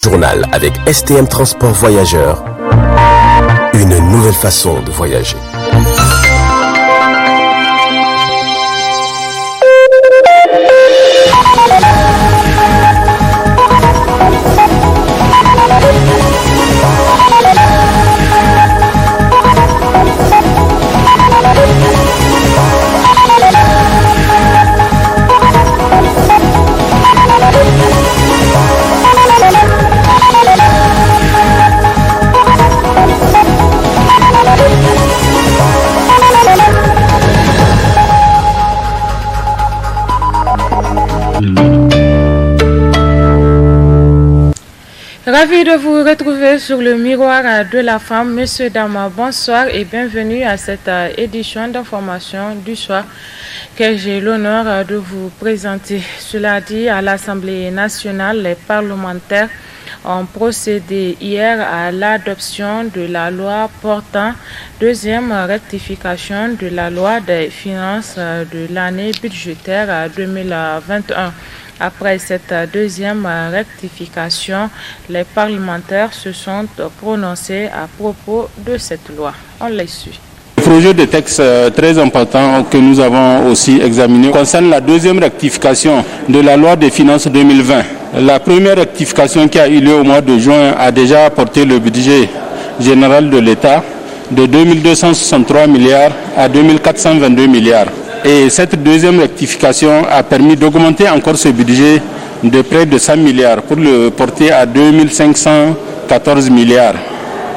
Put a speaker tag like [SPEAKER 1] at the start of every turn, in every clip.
[SPEAKER 1] Journal avec STM Transport Voyageurs, une nouvelle façon de voyager.
[SPEAKER 2] Ravi de vous retrouver sur le miroir de la femme. Messieurs, dames, bonsoir et bienvenue à cette édition d'information du soir que j'ai l'honneur de vous présenter. Cela dit, à l'Assemblée nationale, les parlementaires ont procédé hier à l'adoption de la loi portant deuxième rectification de la loi des finances de l'année budgétaire 2021. Après cette deuxième rectification, les parlementaires se sont prononcés à propos de cette loi. On les suit.
[SPEAKER 3] Le projet de texte très important que nous avons aussi examiné concerne la deuxième rectification de la loi des finances 2020. La première rectification qui a eu lieu au mois de juin a déjà apporté le budget général de l'État de 2263 milliards à 2422 milliards. Et cette deuxième rectification a permis d'augmenter encore ce budget de près de 100 milliards pour le porter à 2514 milliards.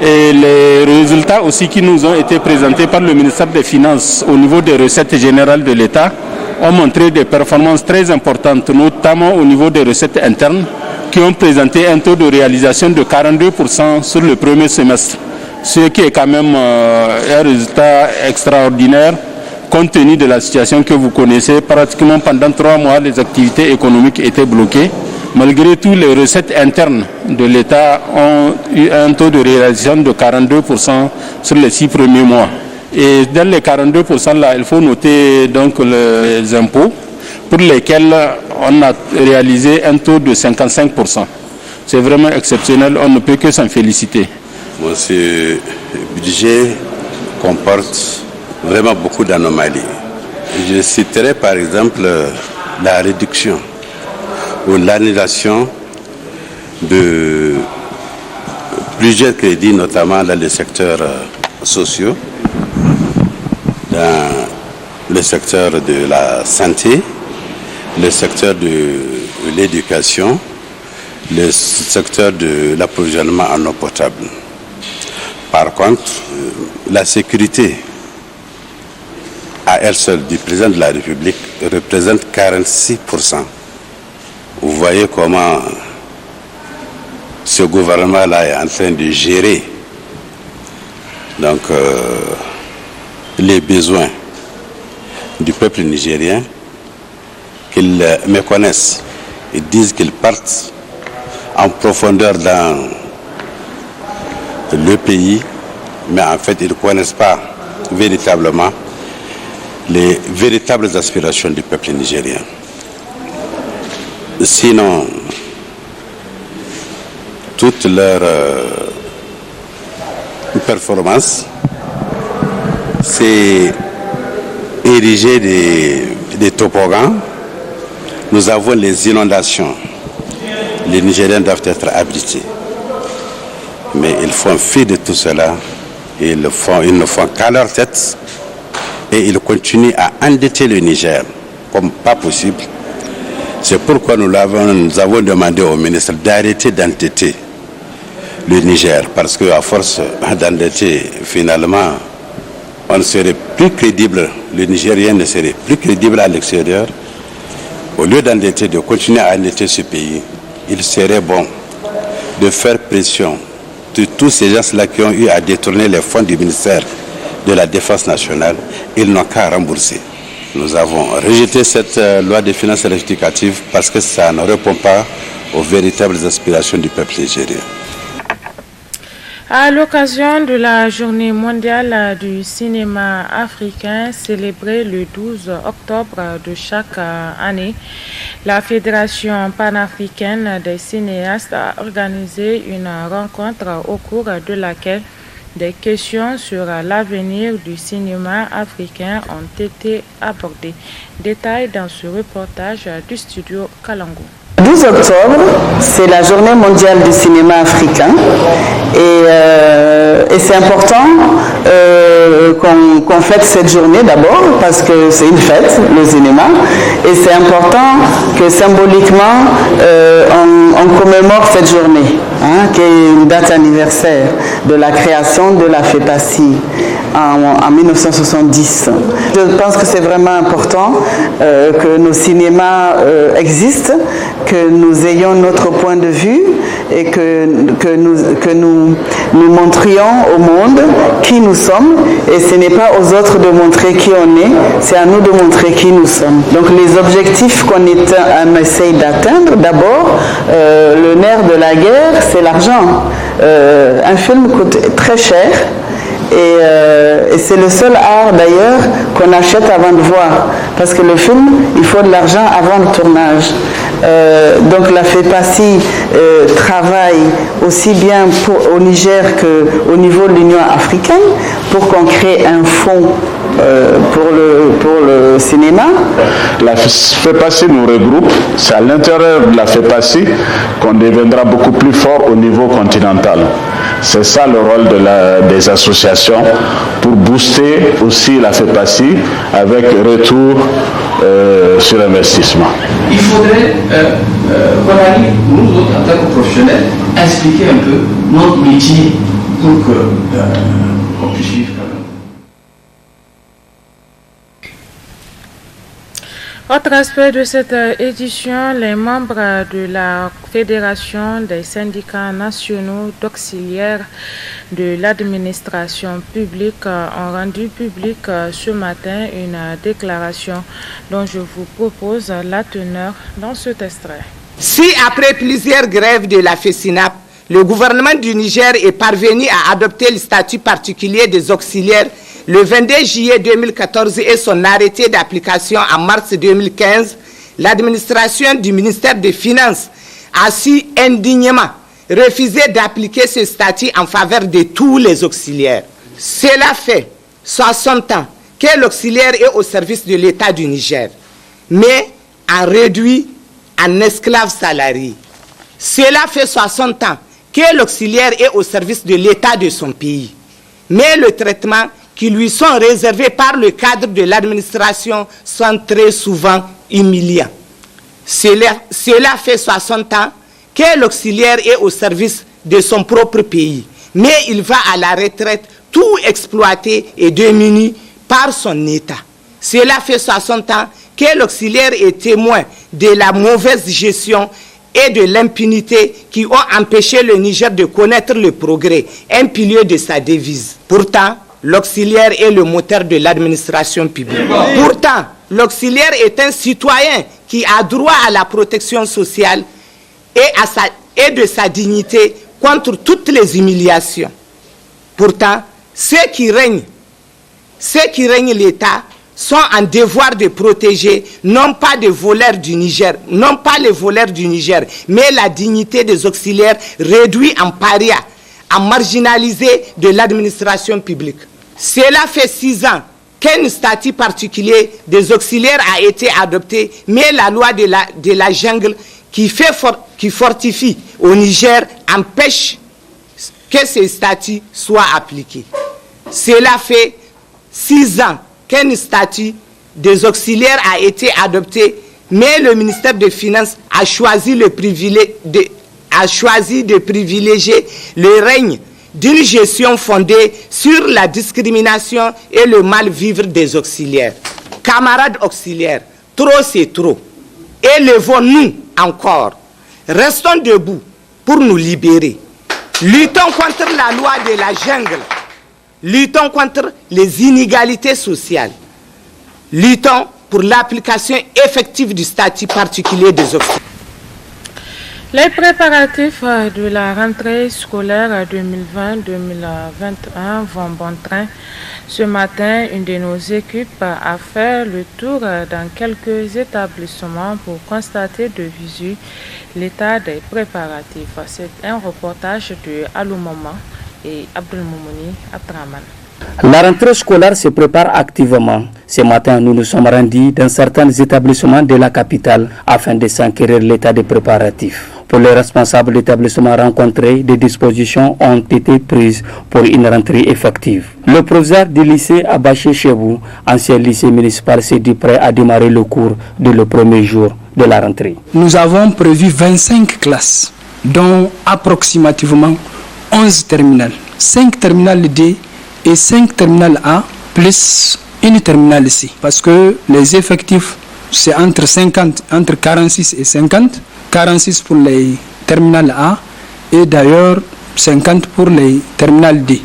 [SPEAKER 3] Et les résultats aussi qui nous ont été présentés par le ministère des Finances au niveau des recettes générales de l'État ont montré des performances très importantes, notamment au niveau des recettes internes, qui ont présenté un taux de réalisation de 42% sur le premier semestre, ce qui est quand même un résultat extraordinaire compte tenu de la situation que vous connaissez. Pratiquement pendant 3 mois, les activités économiques étaient bloquées. Malgré tout, les recettes internes de l'État ont eu un taux de réalisation de 42% sur les 6 premiers mois. Et dans les 42% là, il faut noter donc les impôts pour lesquels on a réalisé un taux de 55%. C'est vraiment exceptionnel, on ne peut que s'en féliciter.
[SPEAKER 4] Bon, ce budget comporte vraiment beaucoup d'anomalies. Je citerai par exemple la réduction ou l'annulation de plusieurs crédits, notamment dans les secteurs sociaux, dans le secteur de la santé, le secteur de l'éducation, le secteur de l'approvisionnement en eau potable. Par contre, la sécurité à elle seule du président de la République représente 46%. Vous voyez comment ce gouvernement-là est en train de gérer donc, les besoins du peuple nigérien, qu'ils méconnaissent. Ils disent qu'ils partent en profondeur dans le pays, mais en fait ils ne connaissent pas véritablement les véritables aspirations du peuple nigérien. Sinon, toutes leurs performances, c'est ériger des toboggans. Nous avons les inondations. Les Nigériens doivent être abrités. Mais ils font fi de tout cela. Ils ne font qu'à leur tête. Et ils continuent à endetter le Niger comme pas possible. C'est pourquoi nous avons demandé au ministre d'arrêter d'endetter le Niger. Parce qu'à force d'endetter, finalement, on ne serait plus crédible. Le Nigérien ne serait plus crédible à l'extérieur. Au lieu d'endetter, de continuer à endetter ce pays, il serait bon de faire pression de tous ces gens-là qui ont eu à détourner les fonds du ministère de la Défense nationale. Ils n'ont qu'à rembourser. Nous avons rejeté cette loi de finances rectificative parce que ça ne répond pas aux véritables aspirations du peuple nigérien.
[SPEAKER 2] À l'occasion de la journée mondiale du cinéma africain célébrée le 12 octobre de chaque année, la Fédération panafricaine des cinéastes a organisé une rencontre au cours de laquelle des questions sur l'avenir du cinéma africain ont été abordées. Détails dans ce reportage du studio Kalangu.
[SPEAKER 5] 12 octobre, c'est la journée mondiale du cinéma africain et c'est important qu'on fête cette journée d'abord parce que c'est une fête, le cinéma, et c'est important que symboliquement on commémore cette journée, qui est une date anniversaire de la création de la FEPACI en 1970. Je pense que c'est vraiment important que nos cinémas existent, que nous ayons notre point de vue et que nous montrions au monde qui nous sommes, et ce n'est pas aux autres de montrer qui on est, c'est à nous de montrer qui nous sommes. Donc les objectifs qu'on essaye d'atteindre, d'abord, le nerf de la guerre, c'est l'argent. Un film coûte très cher. Et c'est le seul art d'ailleurs qu'on achète avant de voir, parce que le film, il faut de l'argent avant le tournage. Donc la FEPACI travaille aussi bien au Niger qu'au niveau de l'Union africaine pour qu'on crée un fonds pour le cinéma.
[SPEAKER 6] La FEPACI nous regroupe, c'est à l'intérieur de la FEPACI qu'on deviendra beaucoup plus fort au niveau continental. C'est ça le rôle des associations pour booster aussi la FEPACI avec retour sur investissement.
[SPEAKER 7] Il faudrait qu'on aille, nous autres, en tant que professionnels, expliquer un peu notre métier pour qu'on puisse vivre quand même.
[SPEAKER 2] Autre aspect de cette édition, les membres de la Fédération des syndicats nationaux d'auxiliaires de l'administration publique ont rendu public ce matin une déclaration dont je vous propose la teneur dans cet extrait.
[SPEAKER 8] Si après plusieurs grèves de la FESINAP, le gouvernement du Niger est parvenu à adopter le statut particulier des auxiliaires le 22 juillet 2014 et son arrêté d'application en mars 2015, l'administration du ministère des Finances a su indignement refuser d'appliquer ce statut en faveur de tous les auxiliaires. Cela fait 60 ans que l'auxiliaire est au service de l'État du Niger, mais en réduit en esclave salarié. Cela fait 60 ans que l'auxiliaire est au service de l'État de son pays, mais le traitement qui lui sont réservés par le cadre de l'administration sont très souvent humiliants. Cela fait 60 ans que l'auxiliaire est au service de son propre pays, mais il va à la retraite tout exploité et démuni par son État. Cela fait 60 ans que l'auxiliaire est témoin de la mauvaise gestion et de l'impunité qui ont empêché le Niger de connaître le progrès, un pilier de sa devise. Pourtant, l'auxiliaire est le moteur de l'administration publique. Pourtant, l'auxiliaire est un citoyen qui a droit à la protection sociale et de sa dignité contre toutes les humiliations. Pourtant, ceux qui règnent l'État sont en devoir de protéger non pas les voleurs du Niger, mais la dignité des auxiliaires réduits en paria, en marginalisés de l'administration publique. Cela fait 6 ans qu'un statut particulier des auxiliaires a été adopté, mais la loi de la jungle qui fortifie au Niger empêche que ce statut soit appliqué. Cela fait 6 ans qu'un statut des auxiliaires a été adopté, mais le ministère des Finances a choisi de privilégier le règne d'une gestion fondée sur la discrimination et le mal-vivre des auxiliaires. Camarades auxiliaires, trop c'est trop. Élevons-nous encore. Restons debout pour nous libérer. Luttons contre la loi de la jungle. Luttons contre les inégalités sociales. Luttons pour l'application effective du statut particulier des auxiliaires.
[SPEAKER 2] Les préparatifs de la rentrée scolaire 2020-2021 vont bon train. Ce matin, une de nos équipes a fait le tour dans quelques établissements pour constater de visu l'état des préparatifs. C'est un reportage de Alou Maman et Abdelmoumouni Abdraman.
[SPEAKER 9] La rentrée scolaire se prépare activement. Ce matin, nous nous sommes rendus dans certains établissements de la capitale afin de s'enquérir l'état des préparatifs. Pour les responsables d'établissements rencontrés, des dispositions ont été prises pour une rentrée effective. Le professeur du lycée Abaché Chebou, ancien lycée municipal, s'est dit prêt à démarrer le cours dès le premier jour de la rentrée.
[SPEAKER 10] Nous avons prévu 25 classes, dont approximativement 11 terminales, 5 terminales D et 5 terminales A, plus une terminale C. Parce que les effectifs, c'est entre 46 et 50. 46 pour les terminales A et d'ailleurs 50 pour les terminales D.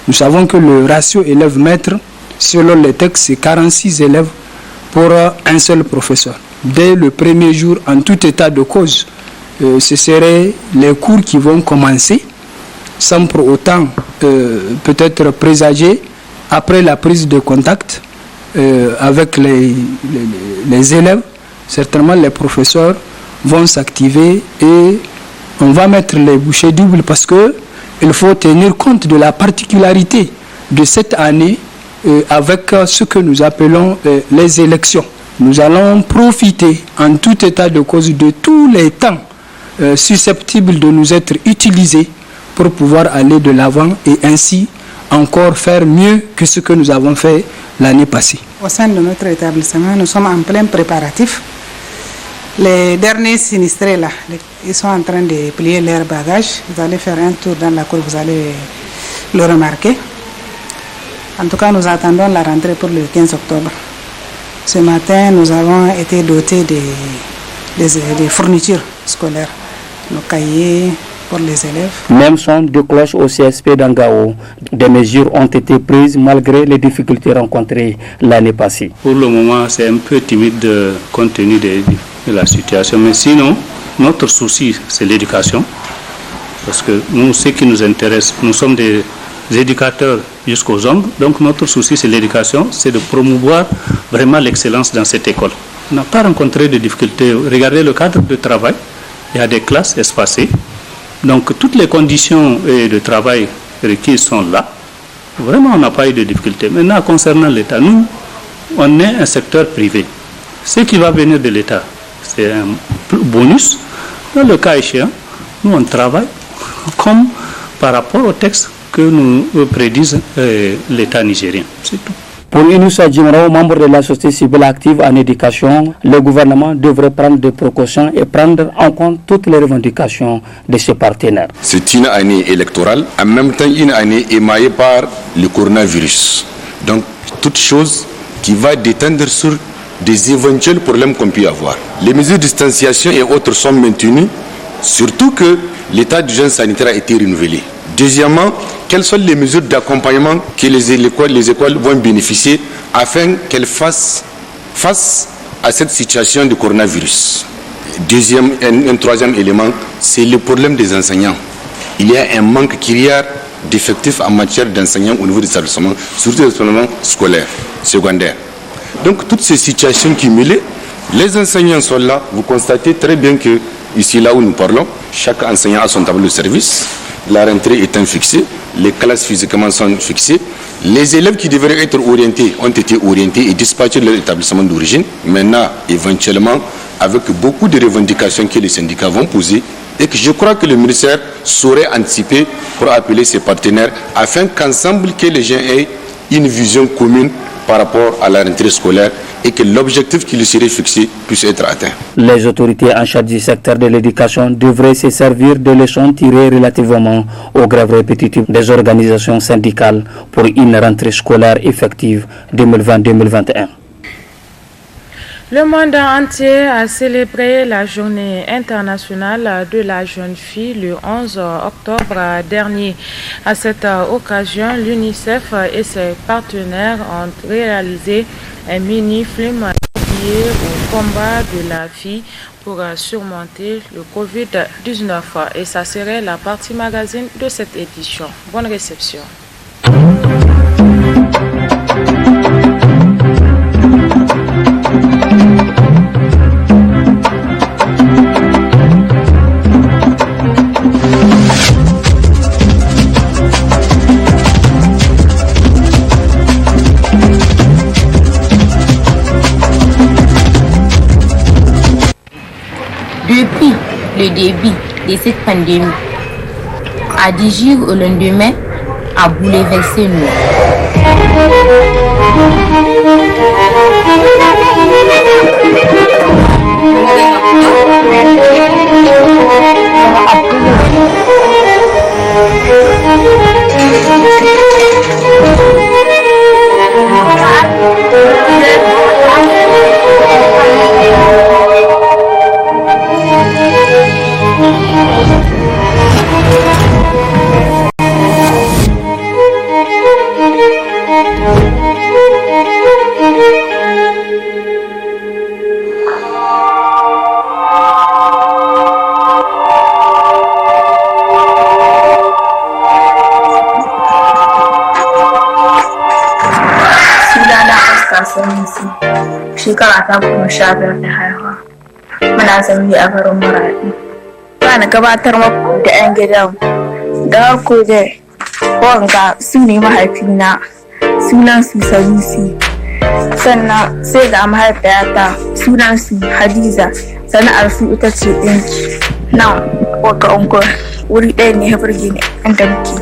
[SPEAKER 10] Nous savons que le ratio élève-maître, selon les textes, c'est 46 élèves pour un seul professeur. Dès le premier jour, en tout état de cause, ce seraient les cours qui vont commencer, sans pour autant peut-être présager, après la prise de contact avec les élèves, certainement les professeurs vont s'activer et on va mettre les bouchées doubles parce que il faut tenir compte de la particularité de cette année avec ce que nous appelons les élections. Nous allons profiter en tout état de cause de tous les temps susceptibles de nous être utilisés pour pouvoir aller de l'avant et ainsi encore faire mieux que ce que nous avons fait l'année passée.
[SPEAKER 11] Au sein de notre établissement, nous sommes en plein préparatif. Les derniers sinistrés là, ils sont en train de plier leurs bagages. Vous allez faire un tour dans la cour, vous allez le remarquer. En tout cas, nous attendons la rentrée pour le 15 octobre. Ce matin, nous avons été dotés des fournitures scolaires, nos cahiers pour les élèves.
[SPEAKER 9] Même son de cloche au CSP d'Angao, des mesures ont été prises malgré les difficultés rencontrées l'année passée.
[SPEAKER 12] Pour le moment, c'est un peu timide compte tenu de la situation, mais sinon, notre souci, c'est l'éducation, parce que nous, ce qui nous intéresse, nous sommes des éducateurs jusqu'aux ongles, donc notre souci, c'est l'éducation, c'est de promouvoir vraiment l'excellence dans cette école. On n'a pas rencontré de difficultés. Regardez le cadre de travail, il y a des classes espacées, donc toutes les conditions de travail requises sont là. Vraiment, on n'a pas eu de difficultés. Maintenant, concernant l'État, nous, on est un secteur privé. Ce qui va venir de l'État, c'est un bonus. Dans le cas échéant, nous, on travaille comme par rapport au texte que nous prédise l'État nigérien. C'est tout.
[SPEAKER 9] Pour Inoussa Djimrao, membre de la société civile active en éducation, le gouvernement devrait prendre des précautions et prendre en compte toutes les revendications de ses partenaires.
[SPEAKER 13] C'est une année électorale, en même temps une année émaillée par le coronavirus. Donc, toute chose qui va détendre sur des éventuels problèmes qu'on peut avoir. Les mesures de distanciation et autres sont maintenues, surtout que l'état d'urgence sanitaire a été renouvelé. Deuxièmement, quelles sont les mesures d'accompagnement que les écoles vont bénéficier afin qu'elles fassent face à cette situation de coronavirus. Un troisième élément, c'est le problème des enseignants. Il y a un manque criard d'effectifs en matière d'enseignants au niveau des établissements, surtout des établissements scolaires, secondaires. Donc toutes ces situations cumulées, les enseignants sont là. Vous constatez très bien que ici, là où nous parlons, chaque enseignant a son tableau de service. La rentrée étant fixée, les classes physiquement sont fixées. Les élèves qui devraient être orientés ont été orientés et dispatchés de leur établissement d'origine. Maintenant, éventuellement, avec beaucoup de revendications que les syndicats vont poser, et que je crois que le ministère saurait anticiper pour appeler ses partenaires afin qu'ensemble, que les gens aient une vision commune par rapport à la rentrée scolaire et que l'objectif qui lui serait fixé puisse être atteint.
[SPEAKER 9] Les autorités en charge du secteur de l'éducation devraient se servir de leçons tirées relativement aux grèves répétitives des organisations syndicales pour une rentrée scolaire effective 2020-2021.
[SPEAKER 2] Le monde entier a célébré la journée internationale de la jeune fille le 11 octobre dernier. À cette occasion, l'UNICEF et ses partenaires ont réalisé un mini-film dédié au combat de la vie pour surmonter le Covid-19. Et ça serait la partie magazine de cette édition. Bonne réception.
[SPEAKER 14] Depuis le début de cette pandémie, à 10 jours au lendemain, a bouleversé nous.
[SPEAKER 15] Shekara ta 15 da haihuwa. Muna zaune a garin Maradi. Ba na gabatar maku da 'yan gidan da ku da wanga su ne mahaifina, sunan su Sanusi. Sannan sai ga mahaifiyata sunan su Hadiza, sana'ar su ita ce ɗinki. Nan waka unguwar wuri ɗaya ne ya burge ni inda muke.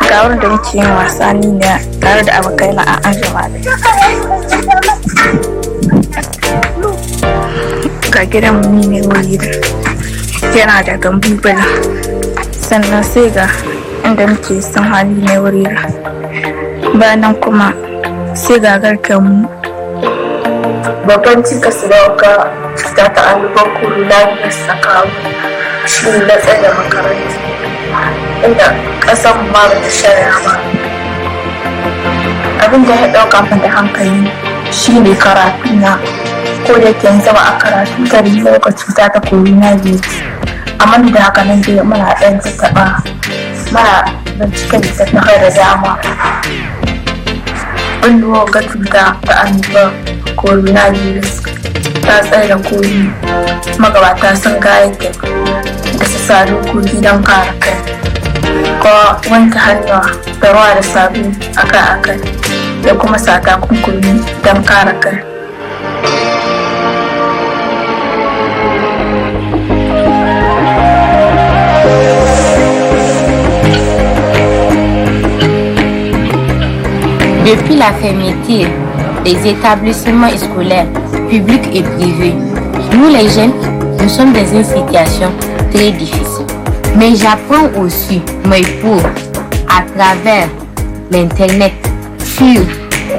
[SPEAKER 15] Ga wurin da muke yin wasa ni ne tare da abokaina a an jama'a. Ga gidan mu ne wuri yana da gambu bala, sannan sai ga inda muke son hali ne wuri bayan kuma sai ga garken mu. Babban cika su dauka ta ta'alluban kuru lafiyar sakawa shi ne na tsaye makaranta inda ƙasar mu ma ba ta shirya ba. Abin da ya ɗauka min da hankali shi ne karatu na, ko da yake yanzu ba a karatu ta riga ga cuta ta coronavirus, amma da haka nan dai muna ɗan tattaɓa muna binciken littattafai da dama. Ɓullo ga cuta ta annobar coronavirus ta tsaye da koyi, magabata sun gaya da su sa dokoki don kare kai, ko wanke hannuwa da ruwa da sabulu akai-akai, da kuma sa takunkumi don kare kai.
[SPEAKER 14] Depuis la fermeture des établissements scolaires publics et privés, nous les jeunes, nous sommes dans une situation très difficile. Mais j'apprends aussi mes cours à travers l'internet, sur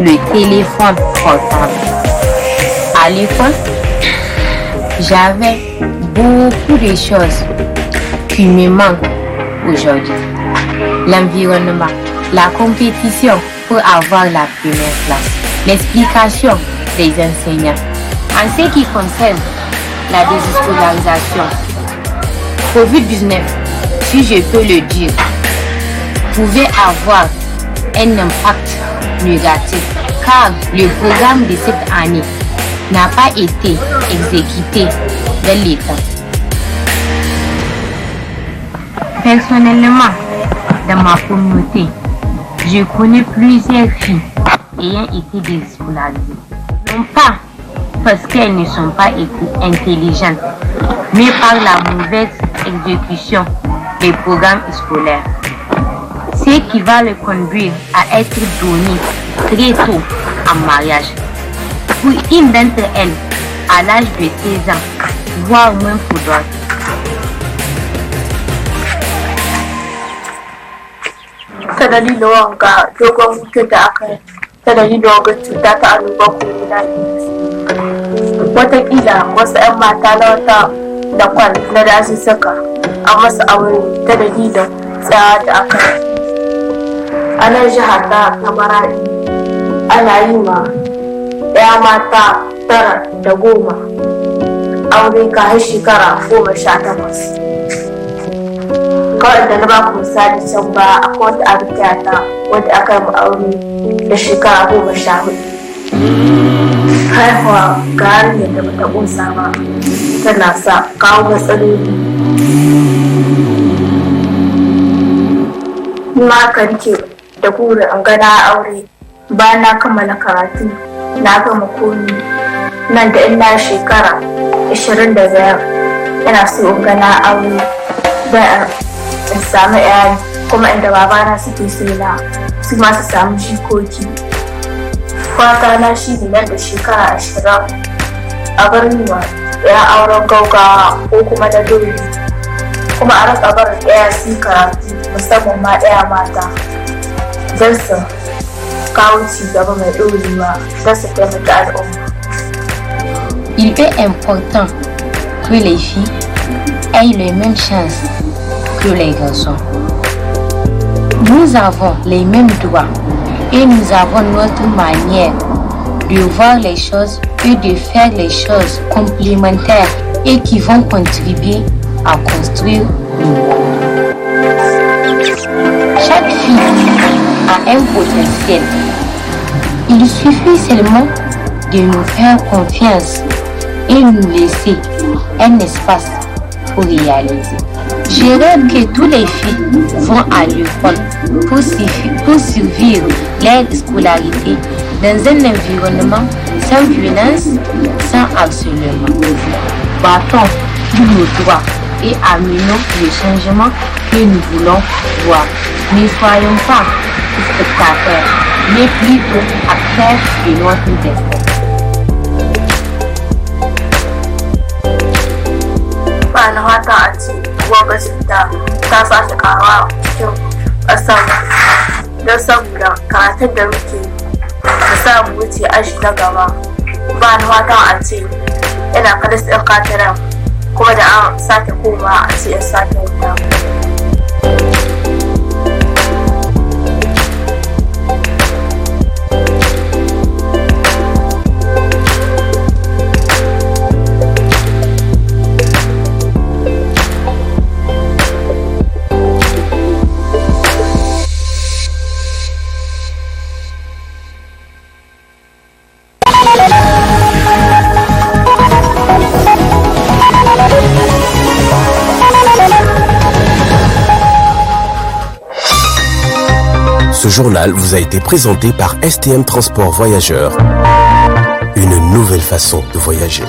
[SPEAKER 14] le téléphone portable. À l'école, j'avais beaucoup de choses qui me manquent aujourd'hui. L'environnement, la compétition pour avoir la première place, l'explication des enseignants. En ce qui concerne la déscolarisation, Covid-19, si je peux le dire, pouvait avoir un impact négatif car le programme de cette année n'a pas été exécuté dans les temps. Personnellement, dans ma communauté, je connais plusieurs filles ayant été déscolarisées. Non pas parce qu'elles ne sont pas intelligentes, mais par la mauvaise exécution des programmes scolaires. Ce qui va les conduire à être données très tôt en mariage. Pour une d'entre elles, à l'âge de 16 ans, voire même pour d'autres.
[SPEAKER 15] Ta dalilin wanga dogon hutu da aka yi, ta dalilin wanga cuta ta annobar coronavirus. Wataƙila wasu 'yan mata na wata da kwal na dazuzzuka a masa aure ta dalilin tsawa da aka yi. A nan jihar ta Maradi ana yi ma 'ya mata tara da goma aure ka shekara 18. Kawai da na ba ku misali can ba akwai wata abokiyata wadda aka yi aure da shekara 14. Haihuwa ga hanyar da bata ƙunsa ba tana sa kawo matsaloli. Ma ka rike da burin an gana aure bayan na kammala karatu na gama komi nan da ina shekara 25 yana so in gana aure don in samu iyali kuma inda babana suke so na su ma su samu jikoki. Fata na shi ne nan da shekara 20 a bar ni ma ya auren gaugawa ko kuma na dole, kuma a rika bar ɗaya su karatu musamman ma ɗaya mata don su kawo ci gaba mai ɗorewa don su taimaki al'umma.
[SPEAKER 14] Il est important que les filles aient les mêmes chances que les garçons. Nous avons les mêmes droits et nous avons notre manière de voir les choses et de faire les choses complémentaires et qui vont contribuer à construire le monde. Chaque fille a un potentiel. Il suffit seulement de nous faire confiance et nous laisser un espace pour réaliser. Je rêve que toutes les filles vont à l'école pour survivre leur scolarité dans un environnement sans violence, sans harcèlement. Battons pour nos droits et amenons le changement que nous voulons voir. Ne soyons pas spectateurs, mais plutôt acteurs de notre destin.
[SPEAKER 15] Bana fata a ce wanga cuta ta sake karuwa cikin ƙasar don saboda karatun da muke da samu wuce aji na gaba. Bana fata a ce yana kada su katiran kuma da an sake koma a ce in sake wuta.
[SPEAKER 1] Ce journal vous a été présenté par STM Transport Voyageurs. Une nouvelle façon de voyager.